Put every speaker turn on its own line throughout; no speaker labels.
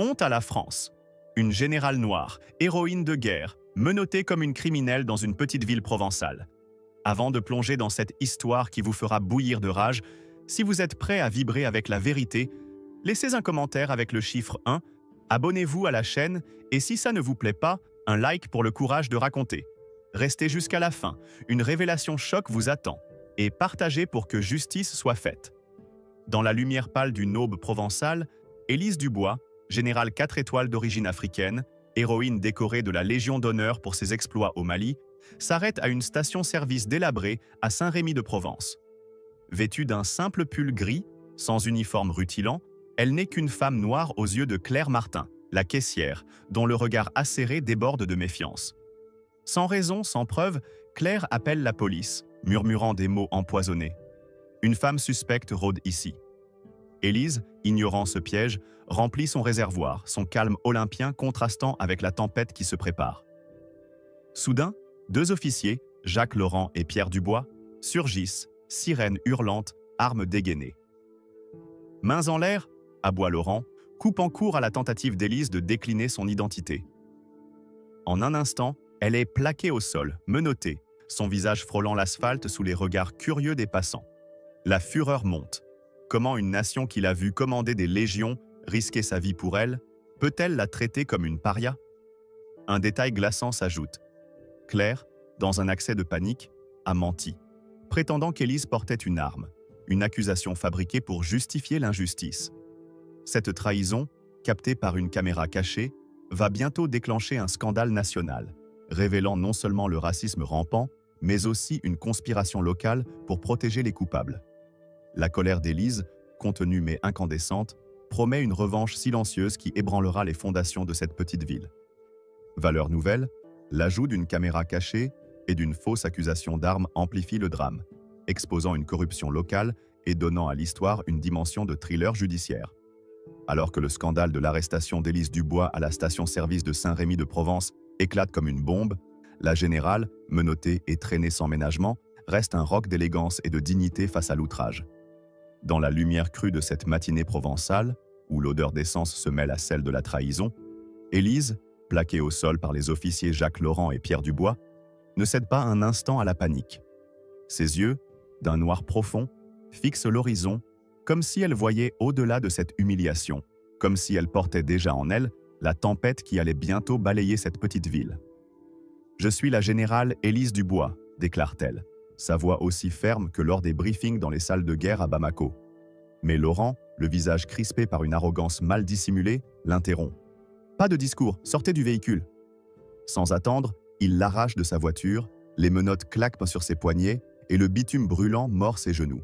Honte à la France. Une générale noire, héroïne de guerre, menottée comme une criminelle dans une petite ville provençale. Avant de plonger dans cette histoire qui vous fera bouillir de rage, si vous êtes prêt à vibrer avec la vérité, laissez un commentaire avec le chiffre 1, abonnez-vous à la chaîne et si ça ne vous plaît pas, un like pour le courage de raconter. Restez jusqu'à la fin, une révélation choc vous attend, et partagez pour que justice soit faite. Dans la lumière pâle d'une aube provençale, Élise Dubois, générale 4 étoiles d'origine africaine, héroïne décorée de la Légion d'honneur pour ses exploits au Mali, s'arrête à une station-service délabrée à Saint-Rémy-de-Provence. Vêtue d'un simple pull gris, sans uniforme rutilant, elle n'est qu'une femme noire aux yeux de Claire Martin, la caissière, dont le regard acéré déborde de méfiance. Sans raison, sans preuve, Claire appelle la police, murmurant des mots empoisonnés. Une femme suspecte rôde ici. Élise, ignorant ce piège, remplit son réservoir, son calme olympien contrastant avec la tempête qui se prépare. Soudain, 2 officiers, Jacques Laurent et Pierre Dubois, surgissent, sirènes hurlantes, armes dégainées. Mains en l'air, aboie Laurent, coupe en cours à la tentative d'Élise de décliner son identité. En un instant, elle est plaquée au sol, menottée, son visage frôlant l'asphalte sous les regards curieux des passants. La fureur monte. Comment une nation qui l'a vue commander des légions, risquer sa vie pour elle, peut-elle la traiter comme une paria? Un détail glaçant s'ajoute. Claire, dans un accès de panique, a menti, prétendant qu'Élise portait une arme, une accusation fabriquée pour justifier l'injustice. Cette trahison, captée par une caméra cachée, va bientôt déclencher un scandale national, révélant non seulement le racisme rampant, mais aussi une conspiration locale pour protéger les coupables. La colère d'Élise, contenue mais incandescente, promet une revanche silencieuse qui ébranlera les fondations de cette petite ville. Valeur nouvelle, l'ajout d'une caméra cachée et d'une fausse accusation d'armes amplifie le drame, exposant une corruption locale et donnant à l'histoire une dimension de thriller judiciaire. Alors que le scandale de l'arrestation d'Élise Dubois à la station-service de Saint-Rémy-de-Provence éclate comme une bombe, la générale, menottée et traînée sans ménagement, reste un roc d'élégance et de dignité face à l'outrage. Dans la lumière crue de cette matinée provençale, où l'odeur d'essence se mêle à celle de la trahison, Élise, plaquée au sol par les officiers Jacques Laurent et Pierre Dubois, ne cède pas un instant à la panique. Ses yeux, d'un noir profond, fixent l'horizon, comme si elle voyait au-delà de cette humiliation, comme si elle portait déjà en elle la tempête qui allait bientôt balayer cette petite ville. « Je suis la générale Élise Dubois », déclare-t-elle, sa voix aussi ferme que lors des briefings dans les salles de guerre à Bamako. Mais Laurent, le visage crispé par une arrogance mal dissimulée, l'interrompt. « Pas de discours, sortez du véhicule !» Sans attendre, il l'arrache de sa voiture, les menottes claquent sur ses poignets et le bitume brûlant mord ses genoux.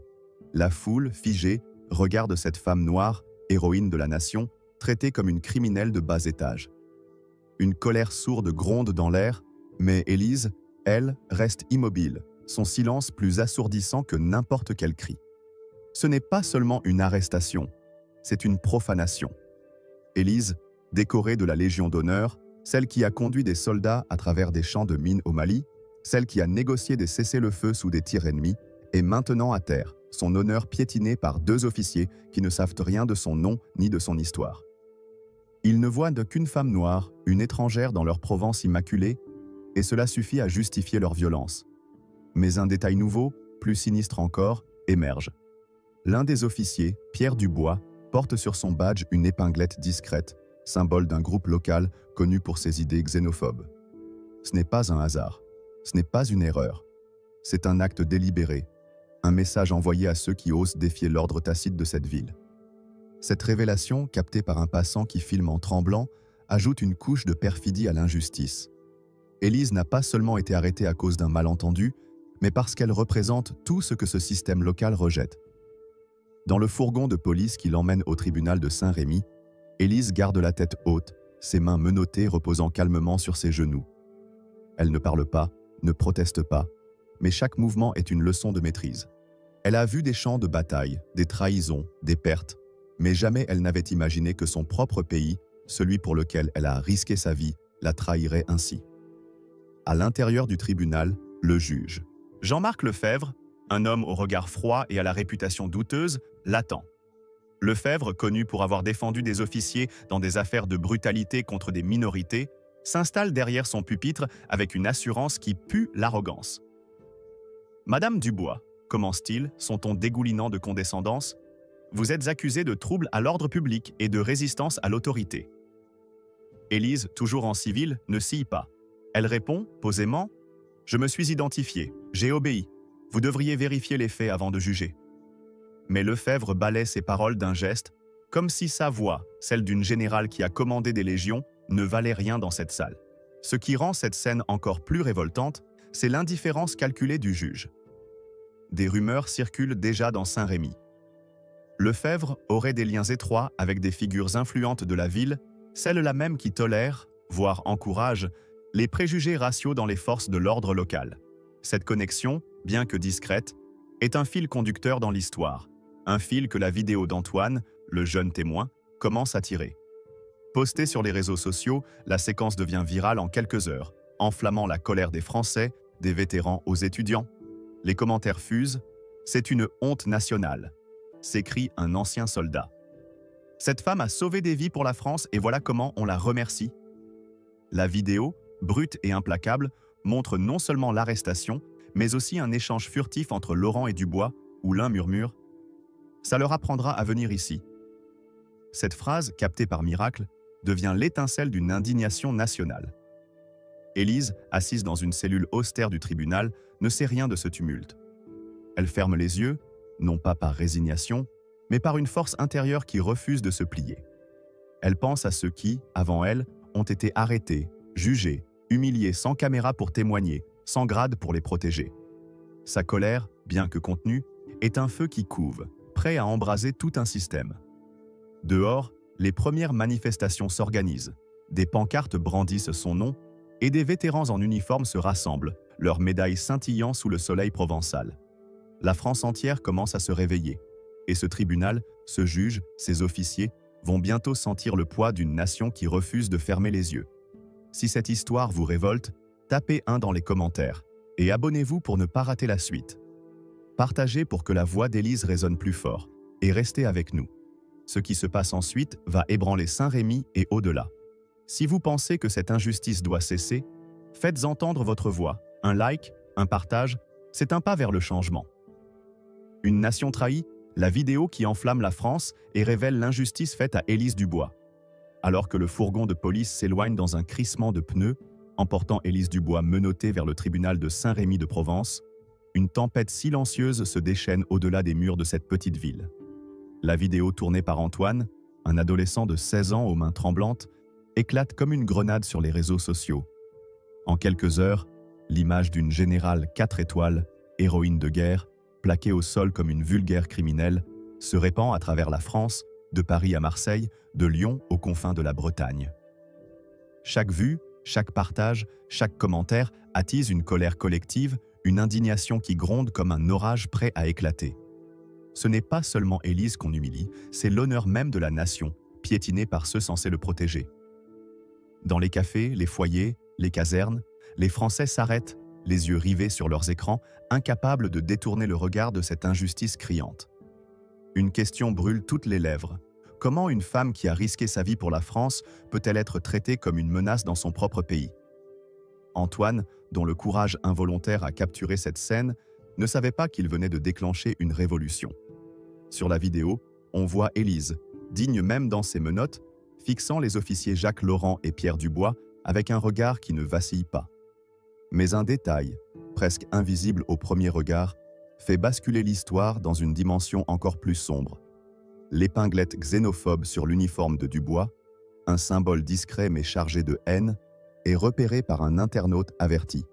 La foule, figée, regarde cette femme noire, héroïne de la nation, traitée comme une criminelle de bas étage. Une colère sourde gronde dans l'air, mais Élise, elle, reste immobile, son silence plus assourdissant que n'importe quel cri. Ce n'est pas seulement une arrestation, c'est une profanation. Élise, décorée de la Légion d'honneur, celle qui a conduit des soldats à travers des champs de mines au Mali, celle qui a négocié des cessez-le-feu sous des tirs ennemis, est maintenant à terre, son honneur piétiné par 2 officiers qui ne savent rien de son nom ni de son histoire. Ils ne voient qu'une femme noire, une étrangère dans leur Provence immaculée, et cela suffit à justifier leur violence. Mais un détail nouveau, plus sinistre encore, émerge. L'un des officiers, Pierre Dubois, porte sur son badge une épinglette discrète, symbole d'un groupe local connu pour ses idées xénophobes. Ce n'est pas un hasard, ce n'est pas une erreur. C'est un acte délibéré, un message envoyé à ceux qui osent défier l'ordre tacite de cette ville. Cette révélation, captée par un passant qui filme en tremblant, ajoute une couche de perfidie à l'injustice. Élise n'a pas seulement été arrêtée à cause d'un malentendu, mais parce qu'elle représente tout ce que ce système local rejette. Dans le fourgon de police qui l'emmène au tribunal de Saint-Rémy, Élise garde la tête haute, ses mains menottées reposant calmement sur ses genoux. Elle ne parle pas, ne proteste pas, mais chaque mouvement est une leçon de maîtrise. Elle a vu des champs de bataille, des trahisons, des pertes, mais jamais elle n'avait imaginé que son propre pays, celui pour lequel elle a risqué sa vie, la trahirait ainsi. À l'intérieur du tribunal, le juge, Jean-Marc Lefebvre, un homme au regard froid et à la réputation douteuse, l'attend. Lefebvre, connu pour avoir défendu des officiers dans des affaires de brutalité contre des minorités, s'installe derrière son pupitre avec une assurance qui pue l'arrogance. Madame Dubois, commence-t-il, son ton dégoulinant de condescendance, vous êtes accusée de trouble à l'ordre public et de résistance à l'autorité. Élise, toujours en civil, ne scie pas. Elle répond, posément, « Je me suis identifiée, j'ai obéi. Vous devriez vérifier les faits avant de juger. » Mais Lefebvre balaie ses paroles d'un geste, comme si sa voix, celle d'une générale qui a commandé des légions, ne valait rien dans cette salle. Ce qui rend cette scène encore plus révoltante, c'est l'indifférence calculée du juge. Des rumeurs circulent déjà dans Saint-Rémy. Lefebvre aurait des liens étroits avec des figures influentes de la ville, celles-là même qui tolèrent, voire encouragent, les préjugés raciaux dans les forces de l'ordre local. Cette connexion, bien que discrète, est un fil conducteur dans l'histoire, un fil que la vidéo d'Antoine, le jeune témoin, commence à tirer. Postée sur les réseaux sociaux, la séquence devient virale en quelques heures, enflammant la colère des Français, des vétérans aux étudiants. Les commentaires fusent, « C'est une honte nationale », s'écrie un ancien soldat. Cette femme a sauvé des vies pour la France et voilà comment on la remercie. La vidéo, brute et implacable, montre non seulement l'arrestation, mais aussi un échange furtif entre Laurent et Dubois, où l'un murmure « Ça leur apprendra à venir ici ». Cette phrase, captée par miracle, devient l'étincelle d'une indignation nationale. Élise, assise dans une cellule austère du tribunal, ne sait rien de ce tumulte. Elle ferme les yeux, non pas par résignation, mais par une force intérieure qui refuse de se plier. Elle pense à ceux qui, avant elle, ont été arrêtés, jugés, humiliés sans caméra pour témoigner, sans grade pour les protéger. Sa colère, bien que contenue, est un feu qui couve, prêt à embraser tout un système. Dehors, les premières manifestations s'organisent, des pancartes brandissent son nom et des vétérans en uniforme se rassemblent, leurs médailles scintillant sous le soleil provençal. La France entière commence à se réveiller, et ce tribunal, ce juge, ses officiers, vont bientôt sentir le poids d'une nation qui refuse de fermer les yeux. Si cette histoire vous révolte, tapez 1 dans les commentaires et abonnez-vous pour ne pas rater la suite. Partagez pour que la voix d'Élise résonne plus fort et restez avec nous. Ce qui se passe ensuite va ébranler Saint-Rémy et au-delà. Si vous pensez que cette injustice doit cesser, faites entendre votre voix. Un like, un partage, c'est un pas vers le changement. Une nation trahie, la vidéo qui enflamme la France et révèle l'injustice faite à Élise Dubois. Alors que le fourgon de police s'éloigne dans un crissement de pneus, emportant Élise Dubois menottée vers le tribunal de Saint-Rémy de Provence, une tempête silencieuse se déchaîne au-delà des murs de cette petite ville. La vidéo tournée par Antoine, un adolescent de 16 ans aux mains tremblantes, éclate comme une grenade sur les réseaux sociaux. En quelques heures, l'image d'une générale 4 étoiles, héroïne de guerre, plaquée au sol comme une vulgaire criminelle, se répand à travers la France, de Paris à Marseille, de Lyon aux confins de la Bretagne. Chaque vue, chaque partage, chaque commentaire attise une colère collective, une indignation qui gronde comme un orage prêt à éclater. Ce n'est pas seulement Élise qu'on humilie, c'est l'honneur même de la nation, piétiné par ceux censés le protéger. Dans les cafés, les foyers, les casernes, les Français s'arrêtent, les yeux rivés sur leurs écrans, incapables de détourner le regard de cette injustice criante. Une question brûle toutes les lèvres. Comment une femme qui a risqué sa vie pour la France peut-elle être traitée comme une menace dans son propre pays? Antoine, dont le courage involontaire a capturé cette scène, ne savait pas qu'il venait de déclencher une révolution. Sur la vidéo, on voit Élise, digne même dans ses menottes, fixant les officiers Jacques Laurent et Pierre Dubois avec un regard qui ne vacille pas. Mais un détail, presque invisible au premier regard, fait basculer l'histoire dans une dimension encore plus sombre. L'épinglette xénophobe sur l'uniforme de Dubois, un symbole discret mais chargé de haine, est repéré par un internaute averti.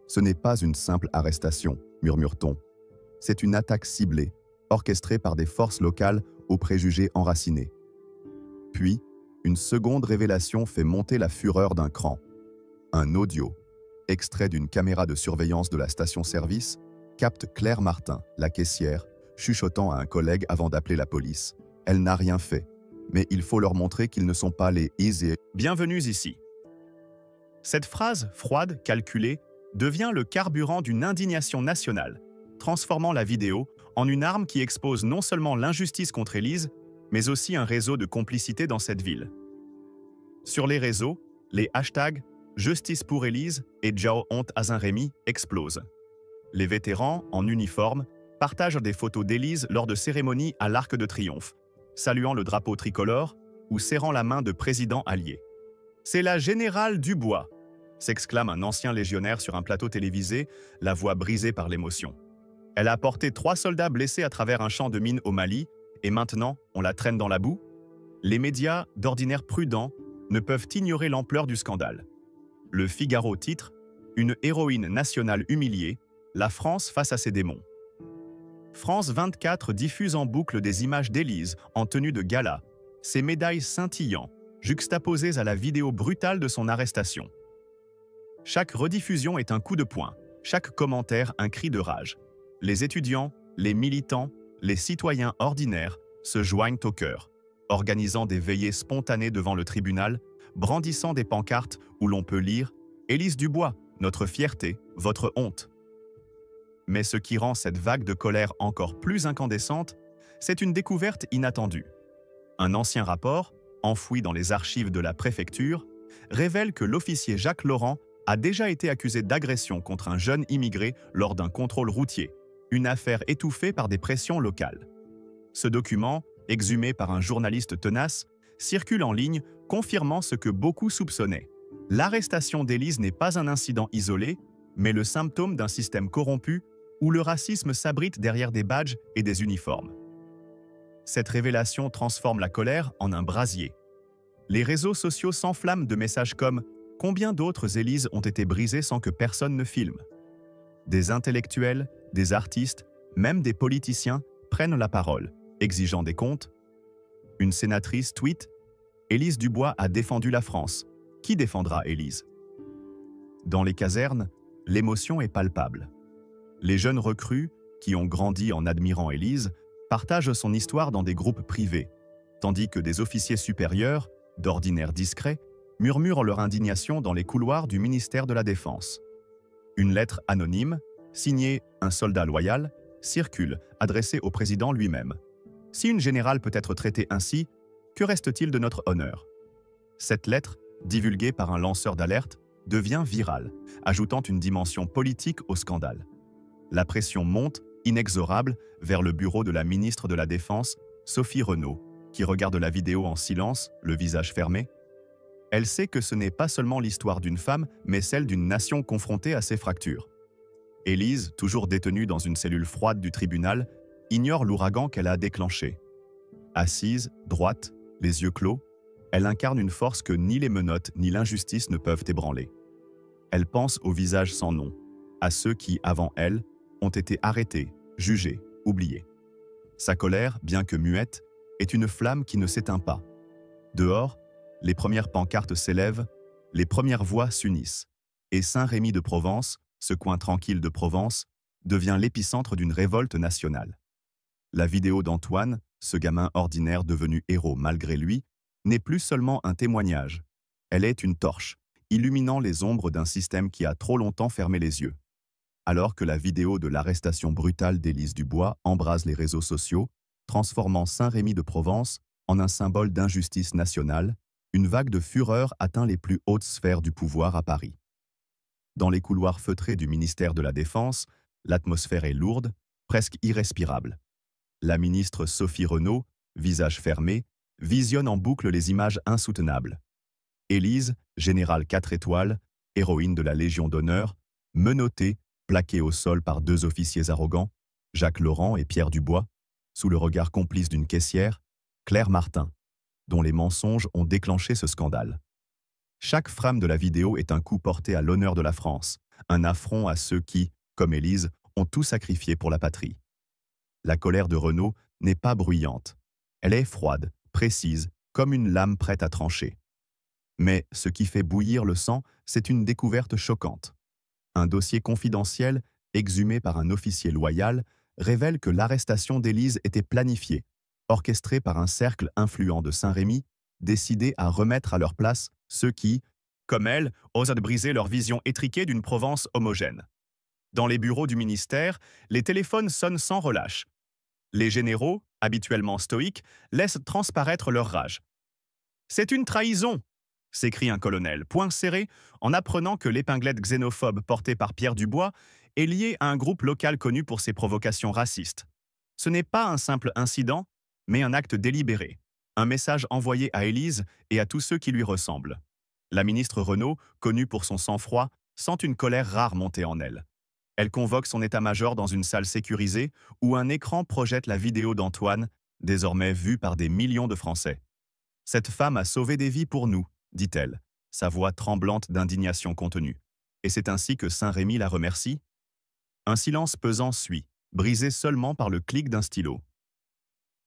Ce n'est pas une simple arrestation, murmure-t-on. C'est une attaque ciblée, orchestrée par des forces locales aux préjugés enracinés. Puis, une seconde révélation fait monter la fureur d'un cran. Un audio, extrait d'une caméra de surveillance de la station-service, capte Claire Martin, la caissière, chuchotant à un collègue avant d'appeler la police. Elle n'a rien fait, mais il faut leur montrer qu'ils ne sont pas les « easy ». Bienvenue ici. Cette phrase froide, calculée, devient le carburant d'une indignation nationale, transformant la vidéo en une arme qui expose non seulement l'injustice contre Élise, mais aussi un réseau de complicité dans cette ville. Sur les réseaux, les hashtags Justice pour Élise et Jao honte à Saint-Rémy explosent. Les vétérans, en uniforme, partagent des photos d'Élise lors de cérémonies à l'Arc de Triomphe, saluant le drapeau tricolore ou serrant la main de présidents alliés. « C'est la générale Dubois !» s'exclame un ancien légionnaire sur un plateau télévisé, la voix brisée par l'émotion. Elle a porté 3 soldats blessés à travers un champ de mines au Mali, et maintenant, on la traîne dans la boue? Les médias, d'ordinaire prudents, ne peuvent ignorer l'ampleur du scandale. Le Figaro titre « Une héroïne nationale humiliée, la France face à ses démons ». France 24 diffuse en boucle des images d'Élise en tenue de gala, ses médailles scintillant, juxtaposées à la vidéo brutale de son arrestation. Chaque rediffusion est un coup de poing, chaque commentaire un cri de rage. Les étudiants, les militants, les citoyens ordinaires se joignent au chœur, organisant des veillées spontanées devant le tribunal, brandissant des pancartes où l'on peut lire « Élise Dubois, notre fierté, votre honte ». Mais ce qui rend cette vague de colère encore plus incandescente, c'est une découverte inattendue. Un ancien rapport, enfoui dans les archives de la préfecture, révèle que l'officier Jacques Laurent a déjà été accusé d'agression contre un jeune immigré lors d'un contrôle routier, une affaire étouffée par des pressions locales. Ce document, exhumé par un journaliste tenace, circule en ligne, confirmant ce que beaucoup soupçonnaient. L'arrestation d'Élise n'est pas un incident isolé, mais le symptôme d'un système corrompu où le racisme s'abrite derrière des badges et des uniformes. Cette révélation transforme la colère en un brasier. Les réseaux sociaux s'enflamment de messages comme « Combien d'autres Élises ont été brisées sans que personne ne filme ?» Des intellectuels, des artistes, même des politiciens prennent la parole, exigeant des comptes. Une sénatrice tweet « Élise Dubois a défendu la France. Qui défendra Élise ?» Dans les casernes, l'émotion est palpable. Les jeunes recrues, qui ont grandi en admirant Élise, partagent son histoire dans des groupes privés, tandis que des officiers supérieurs, d'ordinaire discrets, murmurent leur indignation dans les couloirs du ministère de la Défense. Une lettre anonyme, signée « Un soldat loyal », circule, adressée au président lui-même. Si une générale peut être traitée ainsi, que reste-t-il de notre honneur? Cette lettre, divulguée par un lanceur d'alerte, devient virale, ajoutant une dimension politique au scandale. La pression monte, inexorable, vers le bureau de la ministre de la Défense, Sophie Renaud, qui regarde la vidéo en silence, le visage fermé. Elle sait que ce n'est pas seulement l'histoire d'une femme, mais celle d'une nation confrontée à ses fractures. Élise, toujours détenue dans une cellule froide du tribunal, ignore l'ouragan qu'elle a déclenché. Assise, droite, les yeux clos, elle incarne une force que ni les menottes ni l'injustice ne peuvent ébranler. Elle pense au visage sans nom, à ceux qui, avant elle, ont été arrêtés, jugés, oubliés. Sa colère, bien que muette, est une flamme qui ne s'éteint pas. Dehors, les premières pancartes s'élèvent, les premières voix s'unissent, et Saint-Rémy de Provence, ce coin tranquille de Provence, devient l'épicentre d'une révolte nationale. La vidéo d'Antoine, ce gamin ordinaire devenu héros malgré lui, n'est plus seulement un témoignage. Elle est une torche, illuminant les ombres d'un système qui a trop longtemps fermé les yeux. Alors que la vidéo de l'arrestation brutale d'Élise Dubois embrase les réseaux sociaux, transformant Saint-Rémy de Provence en un symbole d'injustice nationale, une vague de fureur atteint les plus hautes sphères du pouvoir à Paris. Dans les couloirs feutrés du ministère de la Défense, l'atmosphère est lourde, presque irrespirable. La ministre Sophie Renaud, visage fermé, visionne en boucle les images insoutenables. Élise, générale 4 étoiles, héroïne de la Légion d'honneur, menottée, plaquée au sol par 2 officiers arrogants, Jacques Laurent et Pierre Dubois, sous le regard complice d'une caissière, Claire Martin, dont les mensonges ont déclenché ce scandale. Chaque frame de la vidéo est un coup porté à l'honneur de la France, un affront à ceux qui, comme Élise, ont tout sacrifié pour la patrie. La colère de Renaud n'est pas bruyante. Elle est froide, précise, comme une lame prête à trancher. Mais ce qui fait bouillir le sang, c'est une découverte choquante. Un dossier confidentiel, exhumé par un officier loyal, révèle que l'arrestation d'Élise était planifiée, orchestrée par un cercle influent de Saint-Rémy, décidé à remettre à leur place ceux qui, comme elle, osent briser leur vision étriquée d'une Provence homogène. Dans les bureaux du ministère, les téléphones sonnent sans relâche. Les généraux, habituellement stoïques, laissent transparaître leur rage. C'est une trahison, s'écrie un colonel, poing serré, en apprenant que l'épinglette xénophobe portée par Pierre Dubois est liée à un groupe local connu pour ses provocations racistes. Ce n'est pas un simple incident, mais un acte délibéré, un message envoyé à Élise et à tous ceux qui lui ressemblent. La ministre Renaud, connue pour son sang-froid, sent une colère rare monter en elle. Elle convoque son état-major dans une salle sécurisée où un écran projette la vidéo d'Antoine, désormais vue par des millions de Français. « Cette femme a sauvé des vies pour nous », dit-elle, sa voix tremblante d'indignation contenue. Et c'est ainsi que Saint-Rémy la remercie. Un silence pesant suit, brisé seulement par le clic d'un stylo.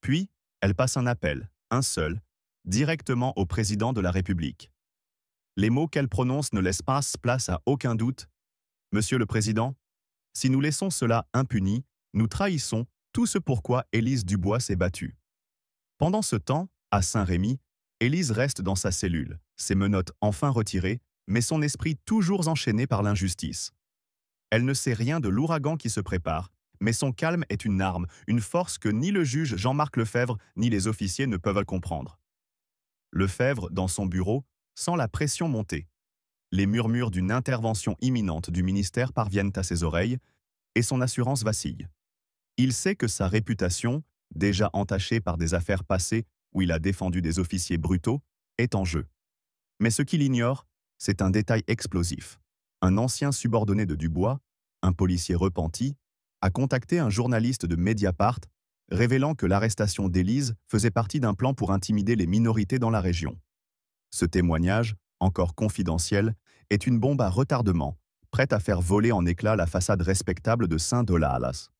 Puis, elle passe un appel, un seul, directement au président de la République. Les mots qu'elle prononce ne laissent pas place à aucun doute. « Monsieur le Président, si nous laissons cela impuni, nous trahissons tout ce pourquoi Élise Dubois s'est battue. » Pendant ce temps, à Saint-Rémy, Élise reste dans sa cellule, ses menottes enfin retirées, mais son esprit toujours enchaîné par l'injustice. Elle ne sait rien de l'ouragan qui se prépare, mais son calme est une arme, une force que ni le juge Jean-Marc Lefebvre ni les officiers ne peuvent comprendre. Lefebvre, dans son bureau, sent la pression monter. Les murmures d'une intervention imminente du ministère parviennent à ses oreilles, et son assurance vacille. Il sait que sa réputation, déjà entachée par des affaires passées où il a défendu des officiers brutaux, est en jeu. Mais ce qu'il ignore, c'est un détail explosif. Un ancien subordonné de Dubois, un policier repenti, a contacté un journaliste de Mediapart, révélant que l'arrestation d'Élise faisait partie d'un plan pour intimider les minorités dans la région. Ce témoignage, encore confidentiel, est une bombe à retardement, prête à faire voler en éclats la façade respectable de Saint-Dolalas.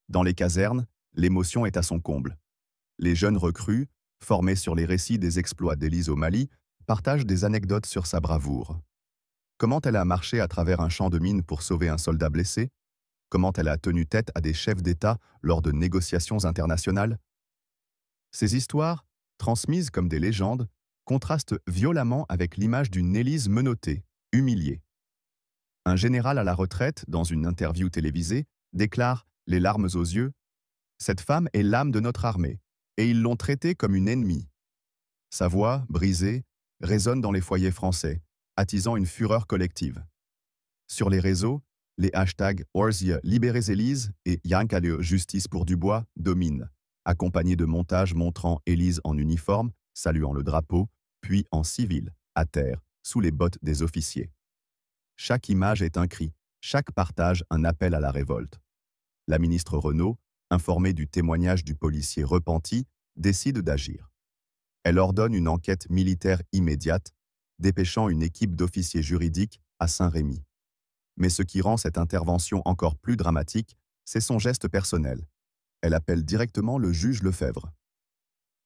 Dans les casernes, l'émotion est à son comble. Les jeunes recrues, formés sur les récits des exploits d'Élise au Mali, partagent des anecdotes sur sa bravoure. Comment elle a marché à travers un champ de mines pour sauver un soldat blessé? Comment elle a tenu tête à des chefs d'État lors de négociations internationales? Ces histoires, transmises comme des légendes, contrastent violemment avec l'image d'une Élise menottée, humiliée. Un général à la retraite, dans une interview télévisée, déclare, les larmes aux yeux, « Cette femme est l'âme de notre armée, et ils l'ont traitée comme une ennemie. » Sa voix, brisée, résonne dans les foyers français, attisant une fureur collective. Sur les réseaux, les hashtags Orzie Libérez Élise et Yankale Justice pour Dubois dominent, accompagnés de montages montrant Élise en uniforme, saluant le drapeau, puis en civil, à terre, sous les bottes des officiers. Chaque image est un cri, chaque partage un appel à la révolte. La ministre Renaud, informée du témoignage du policier repenti, décide d'agir. Elle ordonne une enquête militaire immédiate, dépêchant une équipe d'officiers juridiques à Saint-Rémy. Mais ce qui rend cette intervention encore plus dramatique, c'est son geste personnel. Elle appelle directement le juge Lefebvre.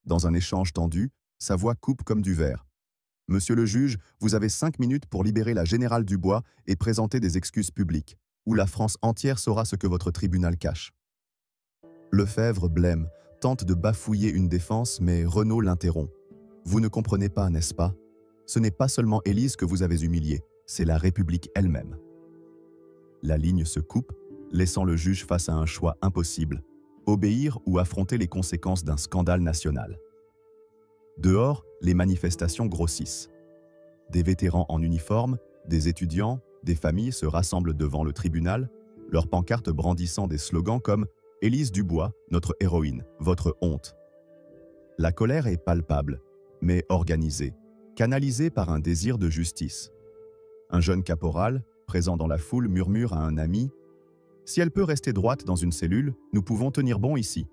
Dans un échange tendu, sa voix coupe comme du verre. « Monsieur le juge, vous avez 5 minutes pour libérer la générale Dubois et présenter des excuses publiques, ou la France entière saura ce que votre tribunal cache. » Lefebvre blême, tente de bafouiller une défense, mais Renaud l'interrompt. « Vous ne comprenez pas, n'est-ce pas? Ce n'est pas seulement Élise que vous avez humiliée, c'est la République elle-même. » La ligne se coupe, laissant le juge face à un choix impossible, obéir ou affronter les conséquences d'un scandale national. Dehors, les manifestations grossissent. Des vétérans en uniforme, des étudiants, des familles se rassemblent devant le tribunal, leurs pancartes brandissant des slogans comme « Élise Dubois, notre héroïne, votre honte ». La colère est palpable, mais organisée, canalisée par un désir de justice. Un jeune caporal, présent dans la foule, murmure à un ami « Si elle peut rester droite dans une cellule, nous pouvons tenir bon ici ».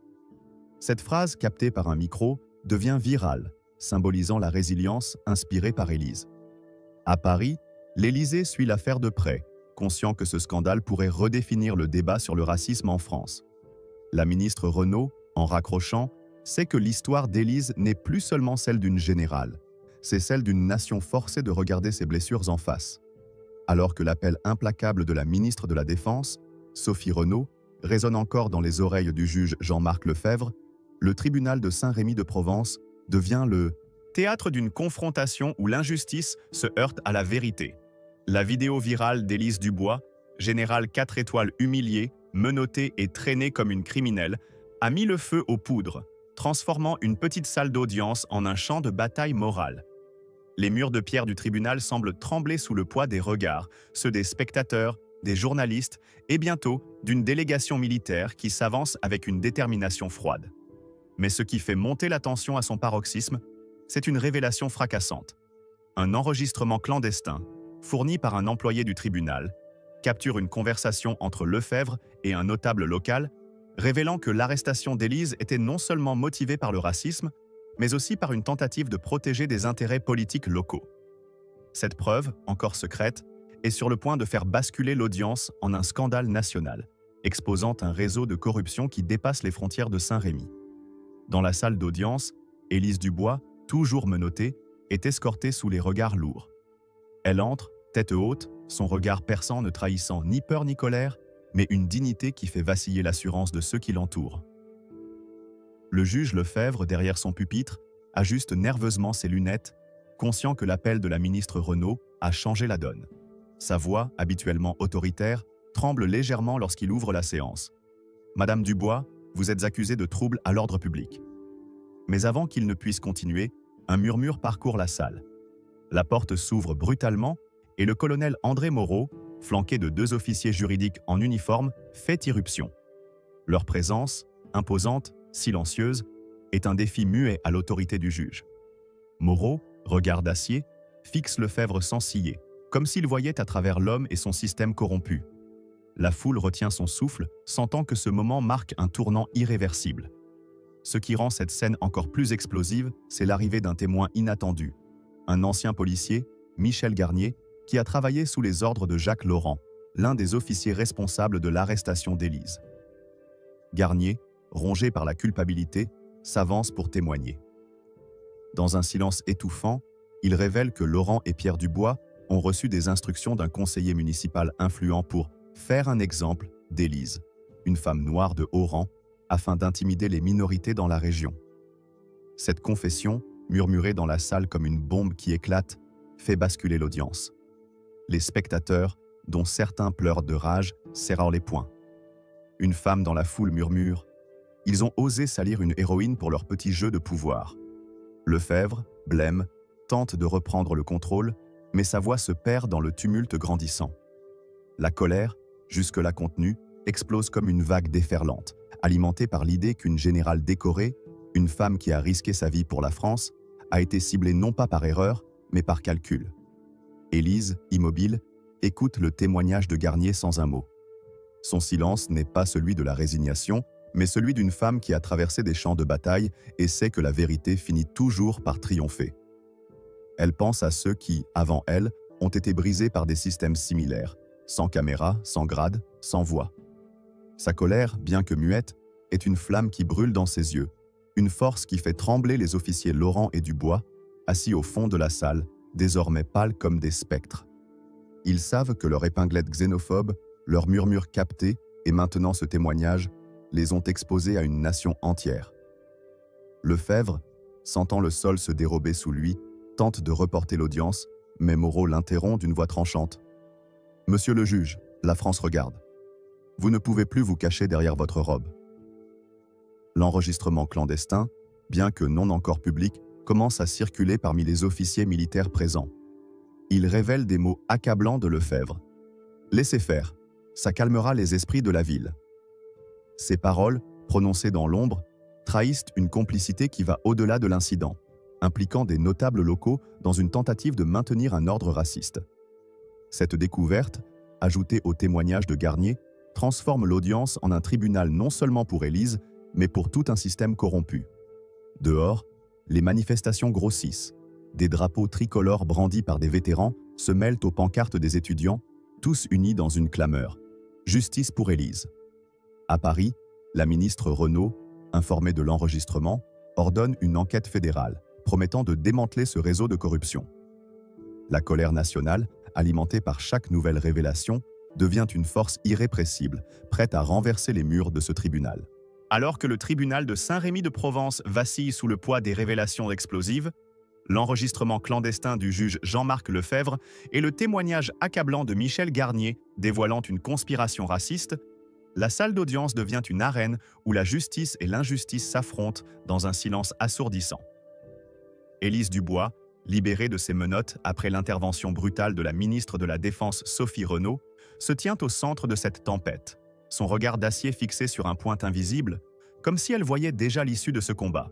Cette phrase, captée par un micro, devient virale, symbolisant la résilience inspirée par Élise. À Paris, l'Élysée suit l'affaire de près, conscient que ce scandale pourrait redéfinir le débat sur le racisme en France. La ministre Renaud, en raccrochant, sait que l'histoire d'Élise n'est plus seulement celle d'une générale, c'est celle d'une nation forcée de regarder ses blessures en face. Alors que l'appel implacable de la ministre de la Défense, Sophie Renaud, résonne encore dans les oreilles du juge Jean-Marc Lefebvre, le tribunal de Saint-Rémy de Provence devient le théâtre d'une confrontation où l'injustice se heurte à la vérité. La vidéo virale d'Élise Dubois, générale 4 étoiles humiliée, menottée et traînée comme une criminelle, a mis le feu aux poudres, transformant une petite salle d'audience en un champ de bataille morale. Les murs de pierre du tribunal semblent trembler sous le poids des regards, ceux des spectateurs, des journalistes et bientôt d'une délégation militaire qui s'avance avec une détermination froide. Mais ce qui fait monter la tension à son paroxysme, c'est une révélation fracassante. Un enregistrement clandestin, fourni par un employé du tribunal, capture une conversation entre Lefebvre et un notable local, révélant que l'arrestation d'Élise était non seulement motivée par le racisme, mais aussi par une tentative de protéger des intérêts politiques locaux. Cette preuve, encore secrète, est sur le point de faire basculer l'audience en un scandale national, exposant un réseau de corruption qui dépasse les frontières de Saint-Rémy. Dans la salle d'audience, Élise Dubois, toujours menottée, est escortée sous les regards lourds. Elle entre, tête haute, son regard perçant ne trahissant ni peur ni colère, mais une dignité qui fait vaciller l'assurance de ceux qui l'entourent. Le juge Lefebvre, derrière son pupitre, ajuste nerveusement ses lunettes, conscient que l'appel de la ministre Renaud a changé la donne. Sa voix, habituellement autoritaire, tremble légèrement lorsqu'il ouvre la séance. « Madame Dubois, vous êtes accusée de trouble à l'ordre public. » Mais avant qu'il ne puisse continuer, un murmure parcourt la salle. La porte s'ouvre brutalement et le colonel André Moreau, flanqué de 2 officiers juridiques en uniforme, fait irruption. Leur présence, imposante, silencieuse, est un défi muet à l'autorité du juge. Moreau, regard d'acier, fixe Lefebvre sans ciller, comme s'il voyait à travers l'homme et son système corrompu. La foule retient son souffle, sentant que ce moment marque un tournant irréversible. Ce qui rend cette scène encore plus explosive, c'est l'arrivée d'un témoin inattendu, un ancien policier, Michel Garnier, qui a travaillé sous les ordres de Jacques Laurent, l'un des officiers responsables de l'arrestation d'Élise. Garnier, rongé par la culpabilité, s'avance pour témoigner. Dans un silence étouffant, il révèle que Laurent et Pierre Dubois ont reçu des instructions d'un conseiller municipal influent pour faire un exemple d'Élise, une femme noire de haut rang, afin d'intimider les minorités dans la région. Cette confession, murmurée dans la salle comme une bombe qui éclate, fait basculer l'audience. Les spectateurs, dont certains pleurent de rage, serrant les poings. Une femme dans la foule murmure « Ils ont osé salir une héroïne pour leur petit jeu de pouvoir. » Lefebvre, blême, tente de reprendre le contrôle, mais sa voix se perd dans le tumulte grandissant. La colère, jusque-là contenue, explose comme une vague déferlante, alimentée par l'idée qu'une générale décorée, une femme qui a risqué sa vie pour la France, a été ciblée non pas par erreur, mais par calcul. Élise, immobile, écoute le témoignage de Garnier sans un mot. Son silence n'est pas celui de la résignation, mais celui d'une femme qui a traversé des champs de bataille et sait que la vérité finit toujours par triompher. Elle pense à ceux qui, avant elle, ont été brisés par des systèmes similaires, sans caméra, sans grade, sans voix. Sa colère, bien que muette, est une flamme qui brûle dans ses yeux, une force qui fait trembler les officiers Laurent et Dubois, assis au fond de la salle, désormais pâles comme des spectres. Ils savent que leur épinglette xénophobe, leur murmure capté et maintenant ce témoignage, les ont exposés à une nation entière. Lefebvre, sentant le sol se dérober sous lui, tente de reporter l'audience, mais Moreau l'interrompt d'une voix tranchante. « Monsieur le juge, la France regarde. Vous ne pouvez plus vous cacher derrière votre robe. » L'enregistrement clandestin, bien que non encore public, commence à circuler parmi les officiers militaires présents. Il révèle des mots accablants de Lefebvre. « Laissez faire, ça calmera les esprits de la ville. » Ces paroles, prononcées dans l'ombre, trahissent une complicité qui va au-delà de l'incident, impliquant des notables locaux dans une tentative de maintenir un ordre raciste. Cette découverte, ajoutée au témoignage de Garnier, transforme l'audience en un tribunal non seulement pour Élise, mais pour tout un système corrompu. Dehors, les manifestations grossissent. Des drapeaux tricolores brandis par des vétérans se mêlent aux pancartes des étudiants, tous unis dans une clameur. Justice pour Élise. À Paris, la ministre Renaud, informée de l'enregistrement, ordonne une enquête fédérale, promettant de démanteler ce réseau de corruption. La colère nationale, alimentée par chaque nouvelle révélation, devient une force irrépressible, prête à renverser les murs de ce tribunal. Alors que le tribunal de Saint-Rémy de Provence vacille sous le poids des révélations explosives, l'enregistrement clandestin du juge Jean-Marc Lefebvre et le témoignage accablant de Michel Garnier dévoilant une conspiration raciste, La salle d'audience devient une arène où la justice et l'injustice s'affrontent dans un silence assourdissant. Élise Dubois, libérée de ses menottes après l'intervention brutale de la ministre de la Défense Sophie Renaud, se tient au centre de cette tempête, son regard d'acier fixé sur un point invisible, comme si elle voyait déjà l'issue de ce combat.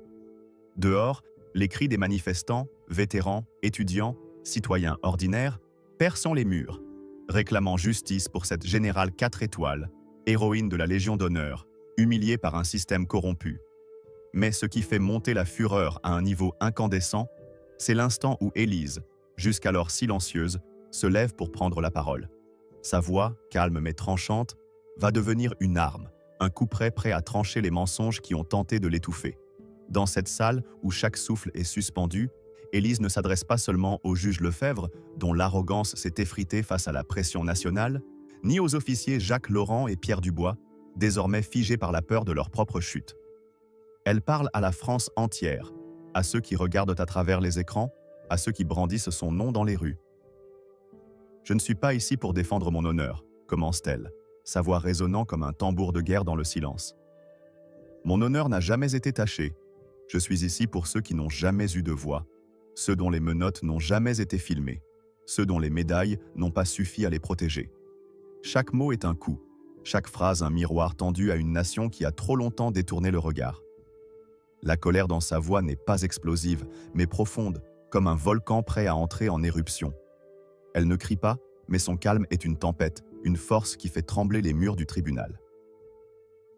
Dehors, les cris des manifestants, vétérans, étudiants, citoyens ordinaires, perçant les murs, réclamant justice pour cette générale 4 étoiles, héroïne de la Légion d'honneur, humiliée par un système corrompu. Mais ce qui fait monter la fureur à un niveau incandescent, c'est l'instant où Élise, jusqu'alors silencieuse, se lève pour prendre la parole. Sa voix, calme mais tranchante, va devenir une arme, un couperet prêt à trancher les mensonges qui ont tenté de l'étouffer. Dans cette salle où chaque souffle est suspendu, Élise ne s'adresse pas seulement au juge Lefebvre, dont l'arrogance s'est effritée face à la pression nationale, ni aux officiers Jacques Laurent et Pierre Dubois, désormais figés par la peur de leur propre chute. Elle parle à la France entière, à ceux qui regardent à travers les écrans, à ceux qui brandissent son nom dans les rues. « Je ne suis pas ici pour défendre mon honneur », commence-t-elle, sa voix résonnant comme un tambour de guerre dans le silence. « Mon honneur n'a jamais été taché. Je suis ici pour ceux qui n'ont jamais eu de voix, ceux dont les menottes n'ont jamais été filmées, ceux dont les médailles n'ont pas suffi à les protéger. Chaque mot est un coup, chaque phrase un miroir tendu à une nation qui a trop longtemps détourné le regard. La colère dans sa voix n'est pas explosive, mais profonde, comme un volcan prêt à entrer en éruption. Elle ne crie pas, mais son calme est une tempête, une force qui fait trembler les murs du tribunal.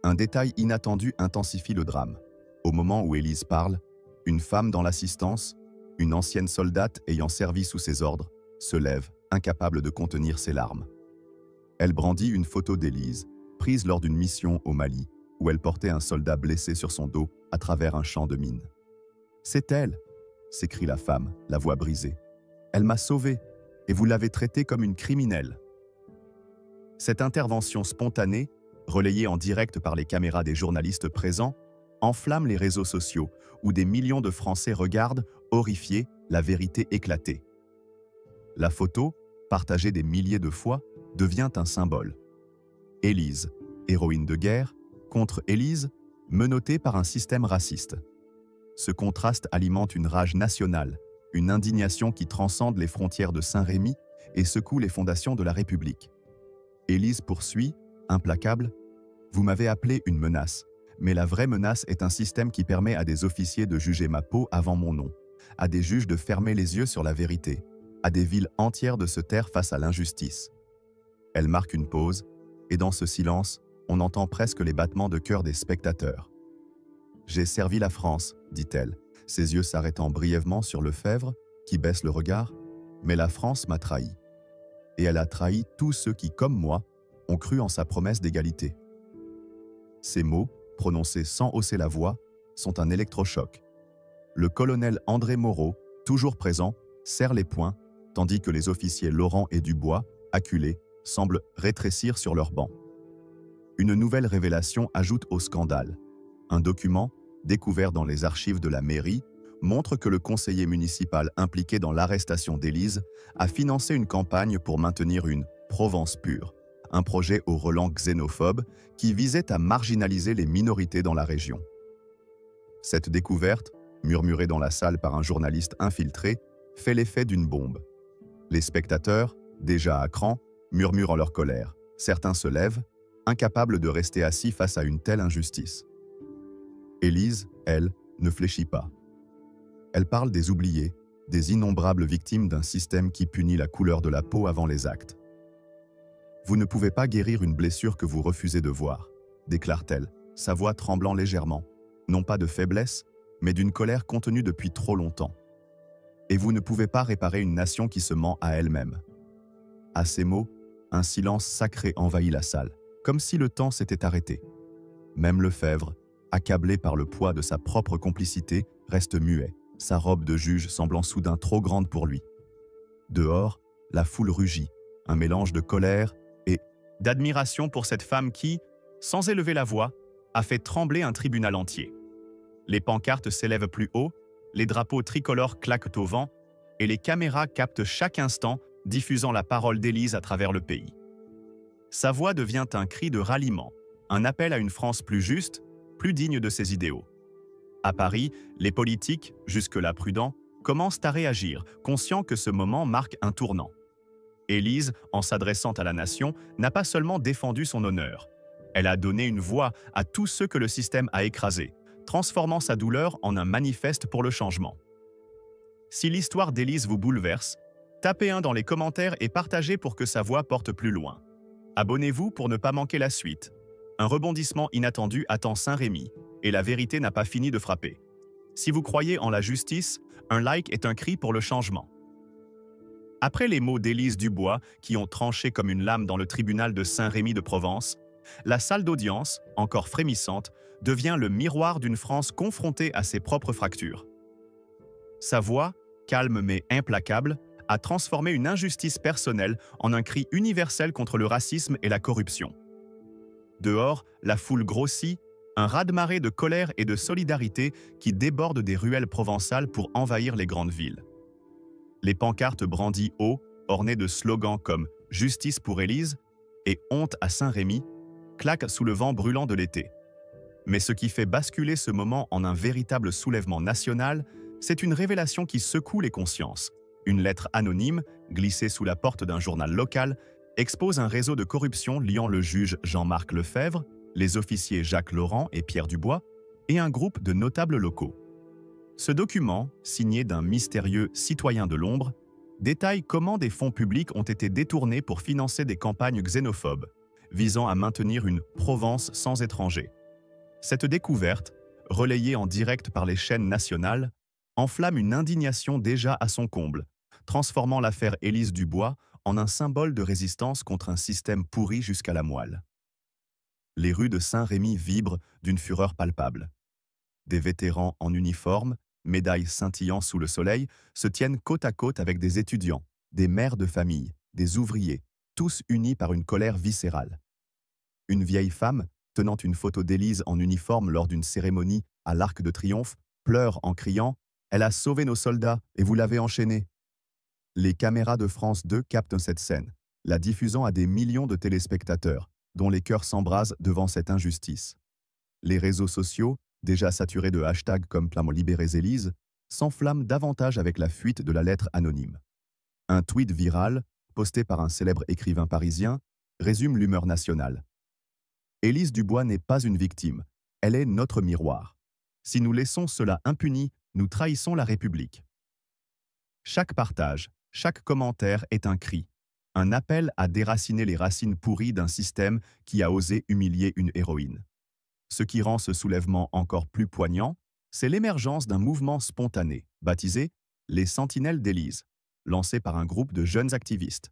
Un détail inattendu intensifie le drame. Au moment où Élise parle, une femme dans l'assistance, une ancienne soldate ayant servi sous ses ordres, se lève, incapable de contenir ses larmes. Elle brandit une photo d'Élise, prise lors d'une mission au Mali, où elle portait un soldat blessé sur son dos à travers un champ de mines. « C'est elle !» s'écrie la femme, la voix brisée. « Elle m'a sauvée, et vous l'avez traitée comme une criminelle. » Cette intervention spontanée, relayée en direct par les caméras des journalistes présents, enflamme les réseaux sociaux, où des millions de Français regardent, horrifiés, la vérité éclater. La photo, partagée des milliers de fois, devient un symbole. Élise, héroïne de guerre, contre Élise, menottée par un système raciste. Ce contraste alimente une rage nationale, une indignation qui transcende les frontières de Saint-Rémy et secoue les fondations de la République. Élise poursuit, implacable, « Vous m'avez appelé une menace. Mais la vraie menace est un système qui permet à des officiers de juger ma peau avant mon nom, à des juges de fermer les yeux sur la vérité, à des villes entières de se taire face à l'injustice. » Elle marque une pause, et dans ce silence, on entend presque les battements de cœur des spectateurs. « J'ai servi la France, dit-elle, ses yeux s'arrêtant brièvement sur Lefebvre, qui baisse le regard, mais la France m'a trahi. Et elle a trahi tous ceux qui, comme moi, ont cru en sa promesse d'égalité. » Ces mots, prononcés sans hausser la voix, sont un électrochoc. Le colonel André Moreau, toujours présent, serre les poings, tandis que les officiers Laurent et Dubois, acculés, semblent rétrécir sur leurs bancs. Une nouvelle révélation ajoute au scandale. Un document, découvert dans les archives de la mairie, montre que le conseiller municipal impliqué dans l'arrestation d'Élise a financé une campagne pour maintenir une « Provence pure », un projet au relent xénophobe qui visait à marginaliser les minorités dans la région. Cette découverte, murmurée dans la salle par un journaliste infiltré, fait l'effet d'une bombe. Les spectateurs, déjà à cran, murmurent en leur colère. Certains se lèvent, incapables de rester assis face à une telle injustice. Élise, elle, ne fléchit pas. Elle parle des oubliés, des innombrables victimes d'un système qui punit la couleur de la peau avant les actes. « Vous ne pouvez pas guérir une blessure que vous refusez de voir », déclare-t-elle, sa voix tremblant légèrement, non pas de faiblesse, mais d'une colère contenue depuis trop longtemps. « Et vous ne pouvez pas réparer une nation qui se ment à elle-même. » À ces mots, un silence sacré envahit la salle, comme si le temps s'était arrêté. Même Lefebvre, accablé par le poids de sa propre complicité, reste muet, sa robe de juge semblant soudain trop grande pour lui. Dehors, la foule rugit, un mélange de colère et d'admiration pour cette femme qui, sans élever la voix, a fait trembler un tribunal entier. Les pancartes s'élèvent plus haut, les drapeaux tricolores claquent au vent, et les caméras captent chaque instant, diffusant la parole d'Élise à travers le pays. Sa voix devient un cri de ralliement, un appel à une France plus juste, plus digne de ses idéaux. À Paris, les politiques, jusque-là prudents, commencent à réagir, conscients que ce moment marque un tournant. Élise, en s'adressant à la nation, n'a pas seulement défendu son honneur. Elle a donné une voix à tous ceux que le système a écrasés, transformant sa douleur en un manifeste pour le changement. Si l'histoire d'Élise vous bouleverse, tapez un dans les commentaires et partagez pour que sa voix porte plus loin. Abonnez-vous pour ne pas manquer la suite. Un rebondissement inattendu attend Saint-Rémy, et la vérité n'a pas fini de frapper. Si vous croyez en la justice, un like est un cri pour le changement. Après les mots d'Élise Dubois, qui ont tranché comme une lame dans le tribunal de Saint-Rémy de Provence, la salle d'audience, encore frémissante, devient le miroir d'une France confrontée à ses propres fractures. Sa voix, calme mais implacable, a transformé une injustice personnelle en un cri universel contre le racisme et la corruption. Dehors, la foule grossit, un raz-de-marée de colère et de solidarité qui déborde des ruelles provençales pour envahir les grandes villes. Les pancartes brandies haut, ornées de slogans comme « Justice pour Élise » et « Honte à Saint-Rémy » claquent sous le vent brûlant de l'été. Mais ce qui fait basculer ce moment en un véritable soulèvement national, c'est une révélation qui secoue les consciences. Une lettre anonyme, glissée sous la porte d'un journal local, expose un réseau de corruption liant le juge Jean-Marc Lefebvre, les officiers Jacques Laurent et Pierre Dubois, et un groupe de notables locaux. Ce document, signé d'un mystérieux citoyen de l'ombre, détaille comment des fonds publics ont été détournés pour financer des campagnes xénophobes, visant à maintenir une Provence sans étrangers. Cette découverte, relayée en direct par les chaînes nationales, enflamme une indignation déjà à son comble, transformant l'affaire Élise Dubois en un symbole de résistance contre un système pourri jusqu'à la moelle. Les rues de Saint-Rémy vibrent d'une fureur palpable. Des vétérans en uniforme, médailles scintillant sous le soleil, se tiennent côte à côte avec des étudiants, des mères de famille, des ouvriers, tous unis par une colère viscérale. Une vieille femme, tenant une photo d'Élise en uniforme lors d'une cérémonie à l'Arc de Triomphe, pleure en criant « Elle a sauvé nos soldats et vous l'avez enchaînée ». Les caméras de France 2 captent cette scène, la diffusant à des millions de téléspectateurs, dont les cœurs s'embrasent devant cette injustice. Les réseaux sociaux, déjà saturés de hashtags comme « Libérez Élise », s'enflamment davantage avec la fuite de la lettre anonyme. Un tweet viral, posté par un célèbre écrivain parisien, résume l'humeur nationale. Élise Dubois n'est pas une victime, elle est notre miroir. Si nous laissons cela impuni, nous trahissons la République. Chaque partage, chaque commentaire est un cri, un appel à déraciner les racines pourries d'un système qui a osé humilier une héroïne. Ce qui rend ce soulèvement encore plus poignant, c'est l'émergence d'un mouvement spontané, baptisé « Les Sentinelles d'Élise », lancé par un groupe de jeunes activistes.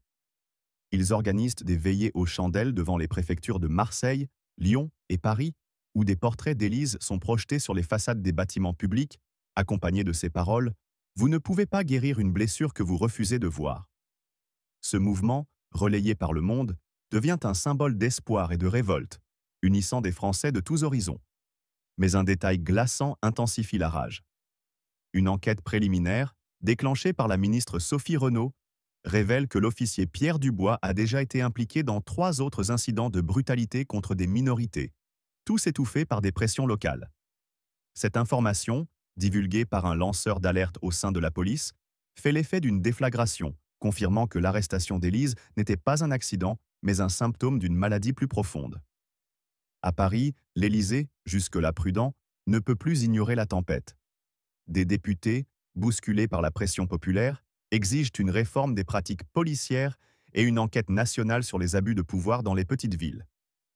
Ils organisent des veillées aux chandelles devant les préfectures de Marseille, Lyon et Paris, où des portraits d'Élise sont projetés sur les façades des bâtiments publics, accompagnés de ces paroles « Vous ne pouvez pas guérir une blessure que vous refusez de voir ». Ce mouvement, relayé par le monde, devient un symbole d'espoir et de révolte, unissant des Français de tous horizons. Mais un détail glaçant intensifie la rage. Une enquête préliminaire, déclenchée par la ministre Sophie Renaud, révèle que l'officier Pierre Dubois a déjà été impliqué dans 3 autres incidents de brutalité contre des minorités, tous étouffés par des pressions locales. Cette information, divulguée par un lanceur d'alerte au sein de la police, fait l'effet d'une déflagration, confirmant que l'arrestation d'Élise n'était pas un accident, mais un symptôme d'une maladie plus profonde. À Paris, l'Élysée, jusque-là prudent, ne peut plus ignorer la tempête. Des députés, bousculés par la pression populaire, exigent une réforme des pratiques policières et une enquête nationale sur les abus de pouvoir dans les petites villes.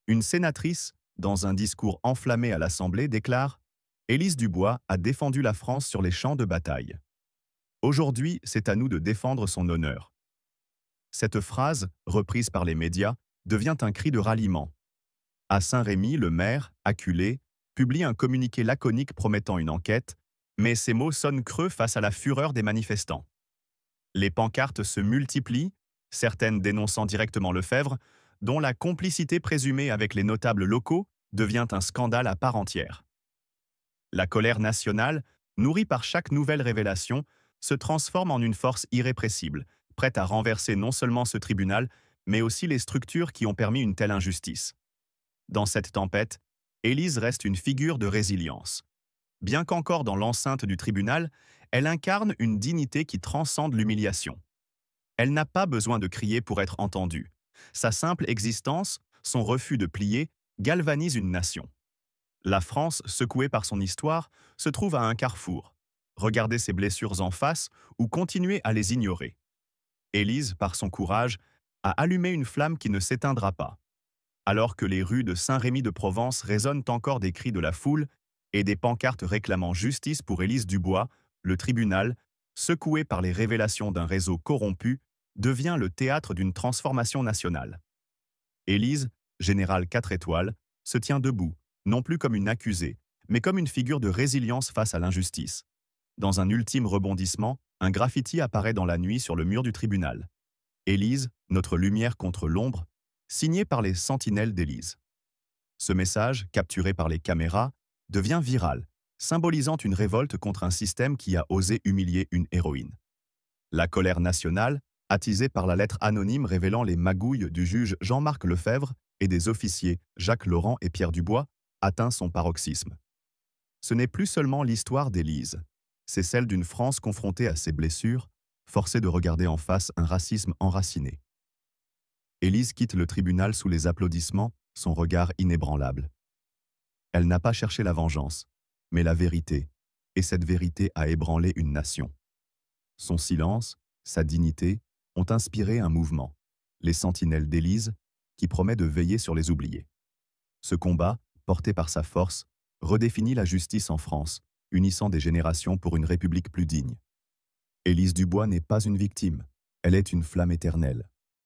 Une sénatrice, dans un discours enflammé à l'Assemblée, déclare « Élise Dubois a défendu la France sur les champs de bataille. Aujourd'hui, c'est à nous de défendre son honneur. » Cette phrase, reprise par les médias, devient un cri de ralliement. À Saint-Rémy, le maire, acculé, publie un communiqué laconique promettant une enquête, mais ces mots sonnent creux face à la fureur des manifestants. Les pancartes se multiplient, certaines dénonçant directement Lefebvre, dont la complicité présumée avec les notables locaux devient un scandale à part entière. La colère nationale, nourrie par chaque nouvelle révélation, se transforme en une force irrépressible, prête à renverser non seulement ce tribunal, mais aussi les structures qui ont permis une telle injustice. Dans cette tempête, Élise reste une figure de résilience. Bien qu'encore dans l'enceinte du tribunal, elle incarne une dignité qui transcende l'humiliation. Elle n'a pas besoin de crier pour être entendue. Sa simple existence, son refus de plier, galvanise une nation. La France, secouée par son histoire, se trouve à un carrefour. Regarder ses blessures en face ou continuer à les ignorer. Élise, par son courage, a allumé une flamme qui ne s'éteindra pas. Alors que les rues de Saint-Rémy-de-Provence résonnent encore des cris de la foule et des pancartes réclamant justice pour Élise Dubois, le tribunal, secoué par les révélations d'un réseau corrompu, devient le théâtre d'une transformation nationale. Élise, générale 4 étoiles, se tient debout, non plus comme une accusée, mais comme une figure de résilience face à l'injustice. Dans un ultime rebondissement, un graffiti apparaît dans la nuit sur le mur du tribunal. Élise, notre lumière contre l'ombre, signé par les sentinelles d'Élise. Ce message, capturé par les caméras, devient viral, symbolisant une révolte contre un système qui a osé humilier une héroïne. La colère nationale, attisée par la lettre anonyme révélant les magouilles du juge Jean-Marc Lefebvre et des officiers Jacques Laurent et Pierre Dubois, atteint son paroxysme. Ce n'est plus seulement l'histoire d'Élise, c'est celle d'une France confrontée à ses blessures, forcée de regarder en face un racisme enraciné. Élise quitte le tribunal sous les applaudissements, son regard inébranlable. Elle n'a pas cherché la vengeance, mais la vérité, et cette vérité a ébranlé une nation. Son silence, sa dignité, ont inspiré un mouvement, les Sentinelles d'Élise, qui promet de veiller sur les oubliés. Ce combat, porté par sa force, redéfinit la justice en France, unissant des générations pour une République plus digne. Élise Dubois n'est pas une victime, elle est une flamme éternelle,